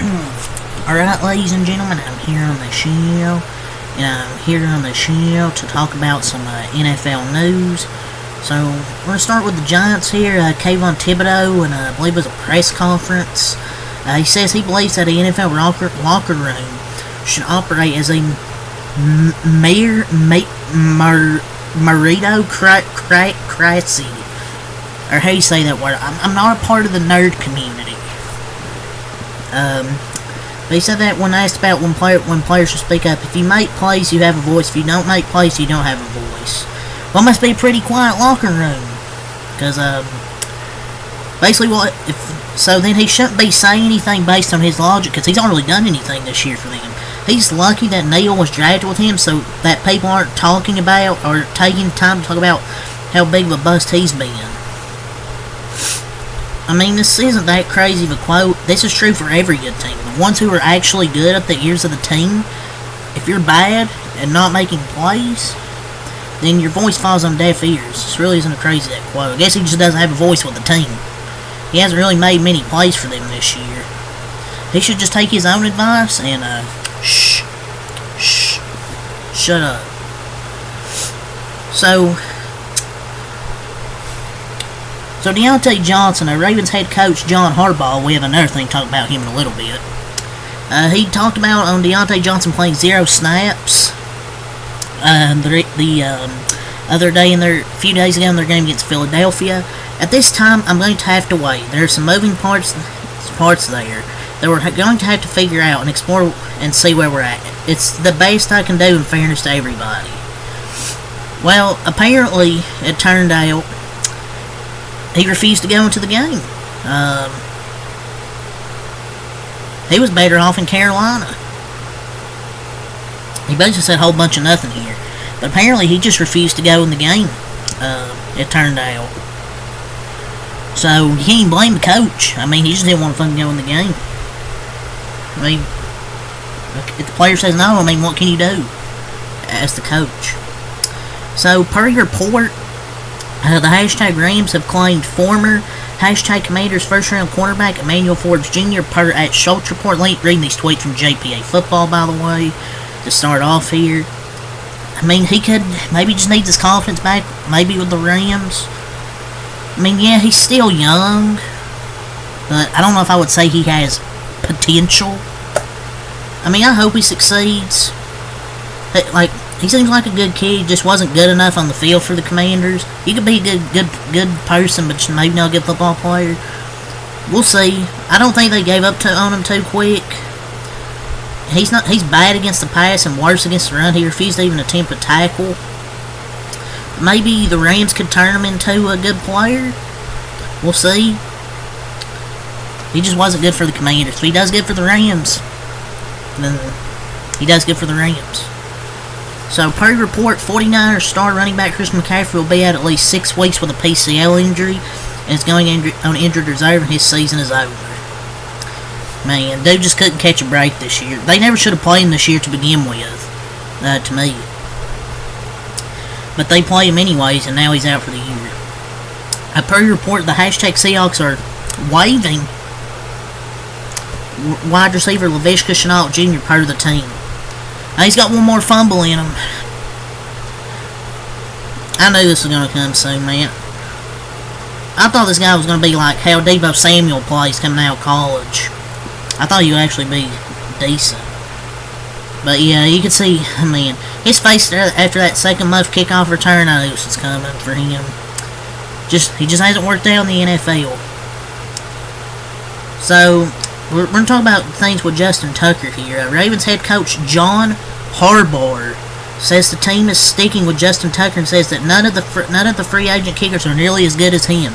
Alright, ladies and gentlemen, I'm here on the show, to talk about some NFL news. So, we're going to start with the Giants here. Kayvon Thibodeau, and I believe it was a press conference. He says he believes that the NFL locker room should operate as a meritocracy. Or how you say that word? I'm not a part of the nerd community. But he said that when asked about when players should speak up. If you make plays, you have a voice. If you don't make plays, you don't have a voice. Well, it must be a pretty quiet locker room. Because, basically so then he shouldn't be saying anything based on his logic, because he's not really done anything this year for them. He's lucky that Neal was drafted with him, so that people aren't talking about, or taking time to talk about how big of a bust he's been. I mean, this isn't that crazy of a quote. This is true for every good team. The ones who are actually good at the ears of the team, if you're bad and not making plays, then your voice falls on deaf ears. This really isn't a crazy that quote. I guess he just doesn't have a voice with the team. He hasn't really made many plays for them this year. He should just take his own advice and, shut up. So Diontae Johnson, Ravens head coach John Harbaugh, we have another thing to talk about him in a little bit. He talked about on Diontae Johnson playing 0 snaps. The other day a few days ago in their game against Philadelphia. At this time, I'm going to have to wait. There are some moving parts there that we're going to have to figure out and explore and see where we're at. It's the best I can do in fairness to everybody. Well, apparently, it turned out he refused to go into the game. He was better off in Carolina. He basically said a whole bunch of nothing here. But apparently he just refused to go in the game, it turned out. So, you can't even blame the coach. I mean, he just didn't want to fucking go in the game. I mean, if the player says no, I mean, what can you do as the coach? So, per your report, the hashtag Rams have claimed former hashtag Commanders first-round cornerback Emmanuel Forbes Jr. per at Schultz Report. Reading these tweets from JPA Football, by the way, to start off here. I mean, he could maybe just needs his confidence back, maybe with the Rams. I mean, yeah, he's still young, but I don't know if I would say he has potential. I mean, I hope he succeeds. He seems like a good kid, just wasn't good enough on the field for the Commanders. He could be a good person, but just maybe not a good football player. We'll see. I don't think they gave up on him too quick. He's bad against the pass and worse against the run. He refused to even attempt a tackle. Maybe the Rams could turn him into a good player. We'll see. He just wasn't good for the Commanders. If he does good for the Rams, then he does good for the Rams. So, per report, 49ers star running back Christian McCaffrey will be out at least 6 weeks with a PCL injury, and is going on injured reserve, and his season is over. Man, dude just couldn't catch a break this year. They never should have played him this year to begin with, to me. But they play him anyways, and now he's out for the year. Per report, the hashtag Seahawks are waiving wide receiver Laviska Shenault Jr. part of the team. Now, he's got one more fumble in him. I knew this was going to come soon, man. I thought this guy was going to be like how Deebo Samuel plays coming out of college. I thought he would actually be decent. But yeah, you can see, I mean, his face after that second muff kickoff return, I knew this was coming for him. He just hasn't worked out in the NFL. So, we're going to talk about things with Justin Tucker here. Ravens head coach John Harbaugh says the team is sticking with Justin Tucker and says that none of the free agent kickers are nearly as good as him.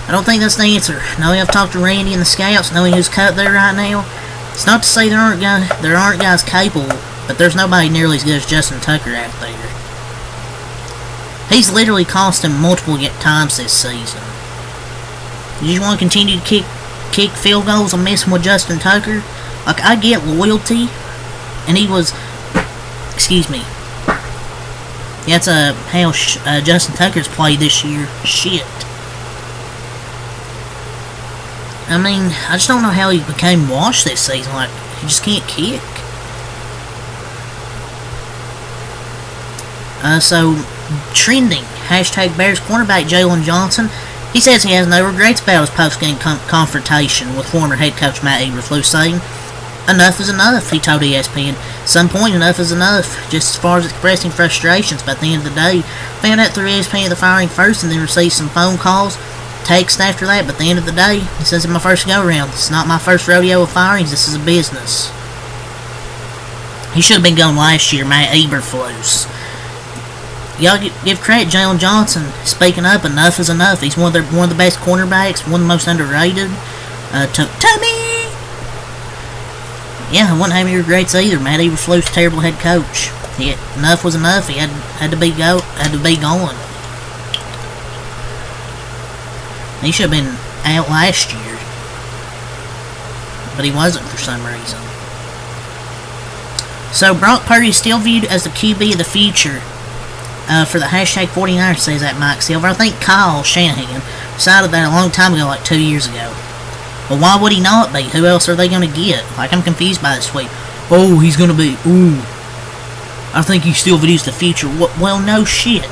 I don't think that's the answer. Knowing I've talked to Randy and the scouts, knowing who's cut there right now, it's not to say there aren't guys capable, but there's nobody nearly as good as Justin Tucker out there. He's literally cost him multiple times this season. You just want to continue to kick field goals and miss them with Justin Tucker? Like, I get loyalty, and he was, excuse me, that's how Justin Tucker's played this year. Shit. I mean, I just don't know how he became washed this season. Like, he just can't kick. So, trending. Hashtag Bears cornerback Jalen Johnson. He says he has no regrets about his post-game confrontation with former head coach Matt Eberflus, saying, "Enough is enough," he told ESPN. "At some point, enough is enough, just as far as expressing frustrations. But at the end of the day, found out through ESPN the firing first and then received some phone calls, text after that. But at the end of the day," he says, "it's my first go-around. This is not my first rodeo of firings. This is a business." He should have been gone last year, Matt Eberflus. Y'all give credit Jalen Johnson speaking up. Enough is enough. He's one of the best cornerbacks, one of the most underrated. Tommy. Yeah, I wouldn't have any regrets either. Matt Eberflus, terrible head coach. Enough was enough. He had to be gone. He should have been out last year, but he wasn't for some reason. So Brock Purdy is still viewed as the QB of the future. For the hashtag 49ers, says that Mike Silver. I think Kyle Shanahan decided that a long time ago, like 2 years ago. Well, why would he not be? Who else are they going to get? Like, I'm confused by this tweet. Oh, he's going to be, I think he still views the future. Well, no shit.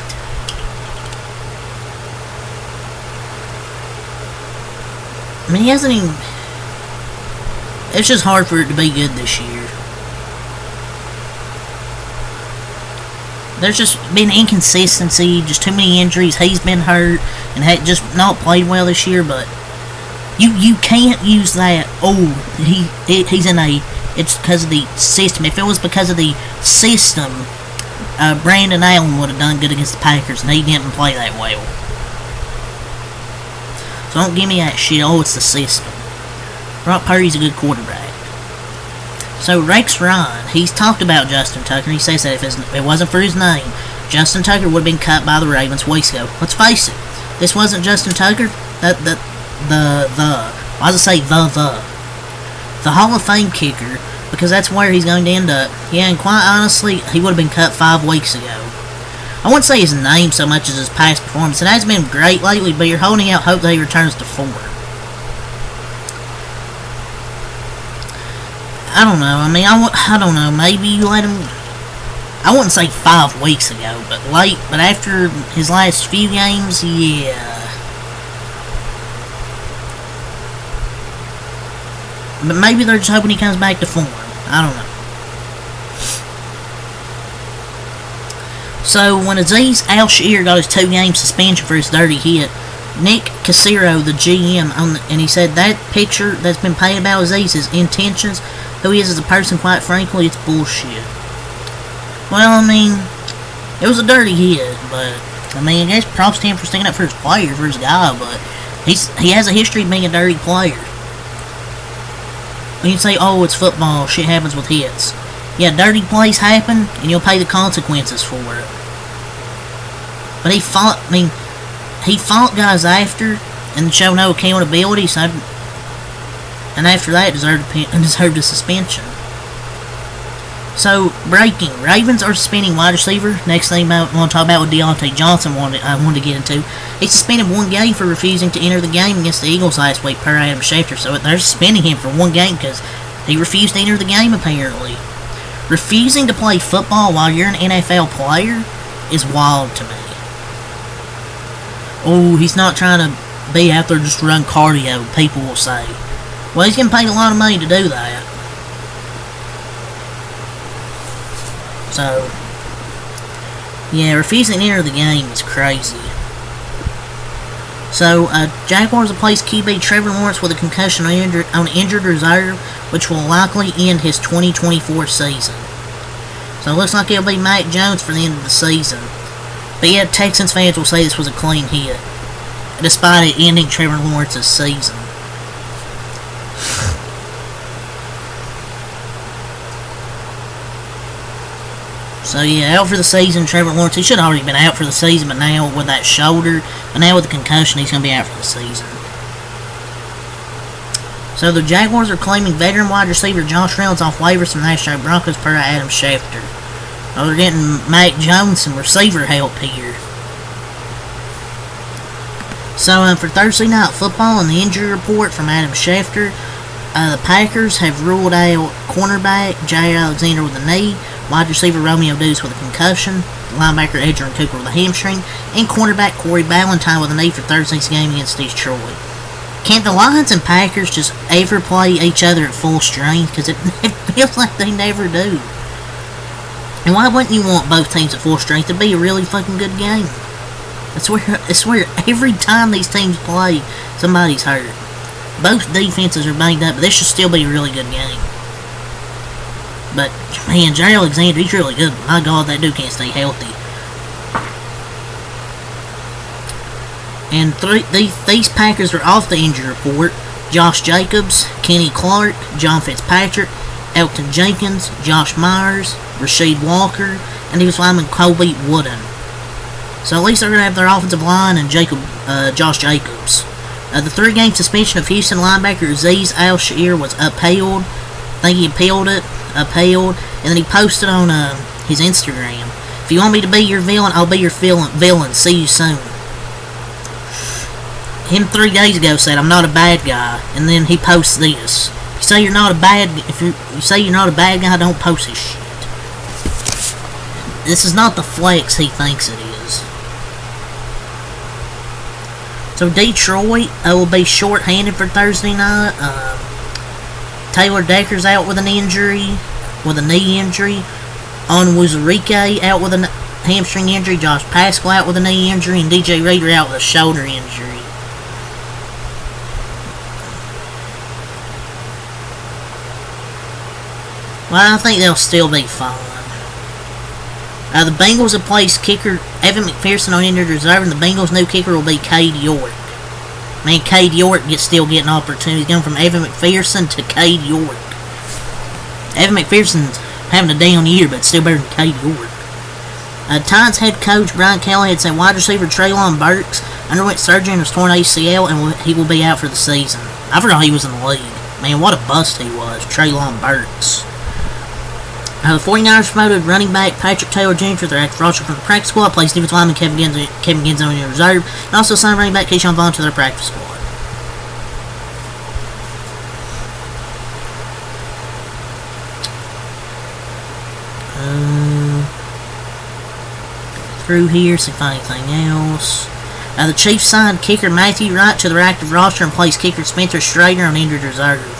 I mean, he hasn't even... It's just hard for it to be good this year. There's just been inconsistency, just too many injuries. He's been hurt and had just not played well this year. But you can't use that. Oh, he's in a. It's because of the system. If it was because of the system, Brandon Allen would have done good against the Packers, and he didn't play that well. So don't give me that shit. Oh, it's the system. Brock Purdy's a good quarterback. So Rex Ryan, he's talked about Justin Tucker, and he says that if it wasn't for his name, Justin Tucker would have been cut by the Ravens weeks ago. Let's face it, this wasn't Justin Tucker. Why does it say the Hall of Fame kicker, because that's where he's going to end up. Yeah, and quite honestly, he would have been cut 5 weeks ago. I wouldn't say his name so much as his past performance. It hasn't been great lately, but you're holding out hope that he returns to form. I don't know. I mean, I don't know. Maybe you let him... I wouldn't say 5 weeks ago, but after his last few games, yeah. But maybe they're just hoping he comes back to form. I don't know. So, when Azeez Al-Shaair got his 2-game suspension for his dirty hit, Nick Caserio, the GM, and he said that picture that's been painted about Azeez, his intentions, who he is as a person, quite frankly, it's bullshit. Well, I mean, it was a dirty hit, but, I mean, I guess props to him for sticking up for his player, for his guy, but he has a history of being a dirty player. When you say, oh, it's football, shit happens with hits. Yeah, dirty plays happen, and you'll pay the consequences for it. But he fought guys after, and showed no accountability, so... And after that, deserved a suspension. So, breaking. Ravens are suspending wide receiver. Next thing I want to talk about what Deontay Johnson I wanted to get into. He suspended 1 game for refusing to enter the game against the Eagles last week, per Adam Schefter. So they're suspending him for 1 game because he refused to enter the game, apparently. Refusing to play football while you're an NFL player is wild to me. Oh, he's not trying to be out there just to run cardio, people will say. Well, he's getting paid a lot of money to do that. So, yeah, refusing to enter the game is crazy. So, Jaguars will place QB Trevor Lawrence with a concussion on injured reserve, which will likely end his 2024 season. So, it looks like it'll be Mac Jones for the end of the season. But yeah, Texans fans will say this was a clean hit, despite it ending Trevor Lawrence's season. So yeah, out for the season, Trevor Lawrence. He should have already been out for the season, but now with that shoulder, but now with the concussion, he's going to be out for the season. So the Jaguars are claiming veteran wide receiver Josh Reynolds off waivers from the National Broncos per Adam Schefter. Oh, they're getting Mac Jones some receiver help here. So So, for Thursday night football and the injury report from Adam Schefter, the Packers have ruled out cornerback Jair Alexander with a knee, wide receiver Romeo Dukes with a concussion, linebacker Adrian Cooper with a hamstring, and cornerback Corey Ballantyne with a knee for Thursday's game against Detroit. Can the Lions and Packers just ever play each other at full strength? Because it feels like they never do. And why wouldn't you want both teams at full strength? It'd be a really fucking good game. I swear, every time these teams play, somebody's hurt. Both defenses are banged up, but this should still be a really good game. But, man, Jair Alexander, he's really good. My God, that dude can't stay healthy. And these Packers are off the injury report. Josh Jacobs, Kenny Clark, John Fitzpatrick, Elton Jenkins, Josh Myers, Rasheed Walker, and defensive lineman Colby Wooden. So at least they're going to have their offensive line and Josh Jacobs. The 3-game suspension of Houston linebacker Azeez Al-Shaair was upheld. I think he appealed, and then he posted on his Instagram, "If you want me to be your villain, I'll be your villain. See you soon." Him 3 days ago said, "I'm not a bad guy," and then he posts this. If you say you're not a bad guy, don't post this shit. This is not the flex he thinks it is. So Detroit will be short-handed for Thursday night. Taylor Decker's out with a knee injury. Onwuzurike out with a hamstring injury. Josh Paschal out with a knee injury, and DJ Reader out with a shoulder injury. Well, I think they'll still be fine. The Bengals have placed kicker Evan McPherson on injured reserve, and the Bengals' new kicker will be Cade York. Man, Cade York still getting opportunities, going from Evan McPherson to Cade York. Evan McPherson's having a down year, but still better than Cade York. Titans head coach Brian Callahan said wide receiver Treylon Burks underwent surgery on his torn ACL, and he will be out for the season. I forgot he was in the league. Man, what a bust he was, Treylon Burks. The 49ers promoted running back Patrick Taylor Jr. to their active roster from the practice squad, placed defensive lineman Kevin Genzo in reserve, and also signed running back Keyshawn Vaughn to their practice squad. Through here, see if I find anything else. The Chiefs signed kicker Matthew Wright to their active roster and placed kicker Spencer Strader on injured reserve.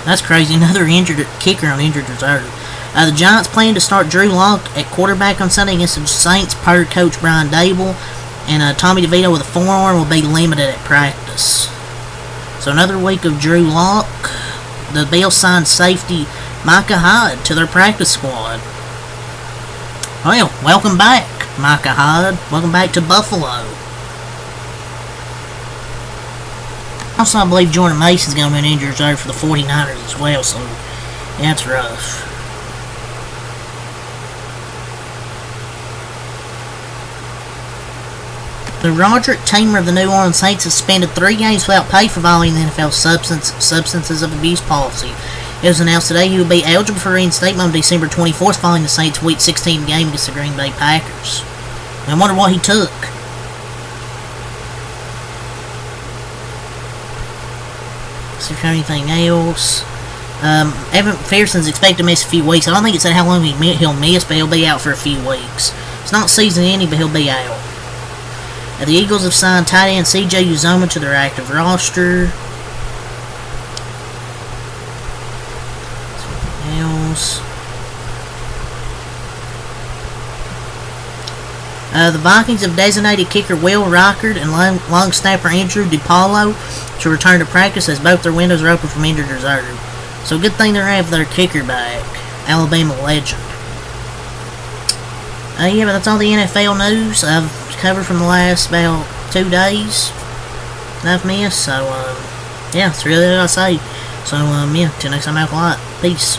That's crazy, another injured kicker on injured reserve. The Giants plan to start Drew Lock at quarterback on Sunday against the Saints per coach Brian Dable, and Tommy DeVito with a forearm will be limited at practice. So another week of Drew Lock. The Bills signed safety Micah Hyde to their practice squad. Well, welcome back, Micah Hyde. Welcome back to Buffalo. Also, I believe Jordan Mason's going to be an injured reserve for the 49ers as well, so that's rough. The Roderick Teamer of the New Orleans Saints suspended 3 games without pay for violating the NFL's substances of abuse policy. It was announced today he will be eligible for reinstatement on December 24th following the Saints' Week 16 game against the Green Bay Packers. I wonder what he took. See if there's anything else. Evan McPherson's expected to miss a few weeks. I don't think it said how long he'll miss, but he'll be out for a few weeks. It's not season ending, but he'll be out. The Eagles have signed tight end CJ Uzomah to their active roster. Something else. The Vikings have designated kicker Will Reichard and long snapper Andrew DiPaolo to return to practice as both their windows are open from injured reserve. So good thing they're going to have their kicker back, Alabama legend. Yeah, but that's all the NFL news I've covered from the last about 2 days that I've missed. So, yeah, that's really all I say. So, yeah, till next time, out a lot. Peace.